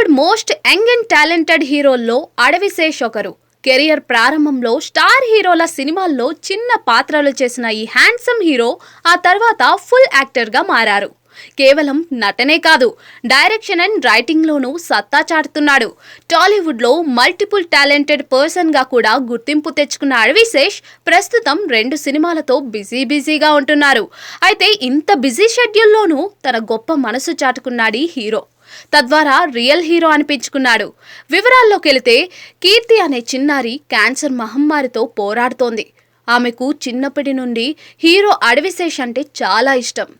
Tollywood most young and talented హీరోల్లో Adivi Sesh ఒకరు. Career ప్రారంభంలో star హీరోల సినిమాల్లో చిన్న పాత్రలు చేసిన ఈ హ్యాండ్సమ్ హీరో ఆ తర్వాత ఫుల్ యాక్టర్గా మారారు. కేవలం నటనే కాదు, డైరెక్షన్ అండ్ రైటింగ్లోనూ సత్తా చాటుతున్నాడు. టాలీవుడ్లో మల్టిపుల్ టాలెంటెడ్ పర్సన్గా కూడా గుర్తింపు తెచ్చుకున్న అడవిశేష్ ప్రస్తుతం 2 సినిమాలతో బిజీగా ఉంటున్నారు. అయితే ఇంత బిజీ షెడ్యూల్లోనూ తన గొప్ప మనసు చాటుకున్నాడు హీరో. తద్వారా రియల్ హీరో అనిపించుకున్నాడు. వివరాల్లోకెళితే, కీర్తి అనే చిన్నారి క్యాన్సర్ మహమ్మారితో పోరాడుతోంది. ఆమెకు చిన్నప్పటి నుండి హీరో అడవిశేష్ అంటే చాలా ఇష్టం.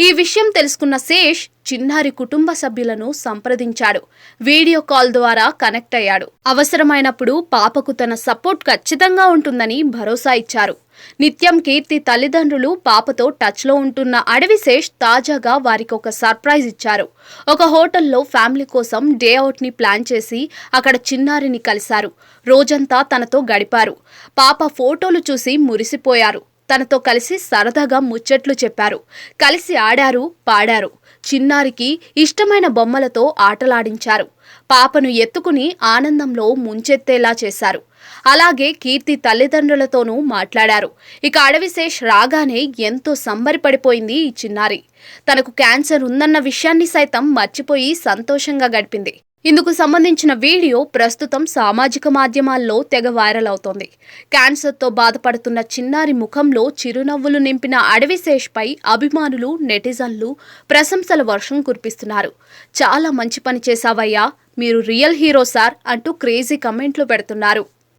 ఈ విషయం తెలుసుకున్న శేష్ చిన్నారి కుటుంబ సభ్యులను సంప్రదించాడు. వీడియో కాల్ ద్వారా కనెక్ట్ అయ్యాడు. అవసరమైనప్పుడు పాపకు తన సపోర్ట్ ఖచ్చితంగా ఉంటుందని భరోసా ఇచ్చారు. నిత్యం కీర్తి తల్లిదండ్రులు పాపతో టచ్లో ఉంటున్న అడవిశేష్ తాజాగా వారికి ఒక సర్ప్రైజ్ ఇచ్చారు. ఒక హోటల్లో ఫ్యామిలీ కోసం డే అవుట్ని ప్లాన్ చేసి అక్కడ చిన్నారిని కలిశారు. రోజంతా తనతో గడిపారు. పాప ఫోటోలు చూసి మురిసిపోయారు. తనతో కలిసి సరదాగా ముచ్చట్లు చెప్పారు. కలిసి ఆడారు, పాడారు. చిన్నారికి ఇష్టమైన బొమ్మలతో ఆటలాడించారు. పాపను ఎత్తుకుని ఆనందంలో ముంచెత్తేలా చేశారు. అలాగే కీర్తి తల్లిదండ్రులతోనూ మాట్లాడారు. ఇక అడవిశేష్ రాగానే ఎంతో సంబరపడిపోయింది ఈ చిన్నారి. తనకు క్యాన్సర్ ఉందన్న విషయాన్ని సైతం మర్చిపోయి సంతోషంగా గడిపింది. ఇందుకు సంబంధించిన వీడియో ప్రస్తుతం సామాజిక మాధ్యమాల్లో తెగ వైరల్ అవుతోంది. క్యాన్సర్తో బాధపడుతున్న చిన్నారి ముఖంలో చిరునవ్వులు నింపిన అడవిశేష్ పై అభిమానులు, నెటిజన్లు ప్రశంసల వర్షం కురిపిస్తున్నారు. చాలా మంచి పని చేశావయ్యా, మీరు రియల్ హీరో సార్ అంటూ క్రేజీ కమెంట్లు పెడుతున్నారు.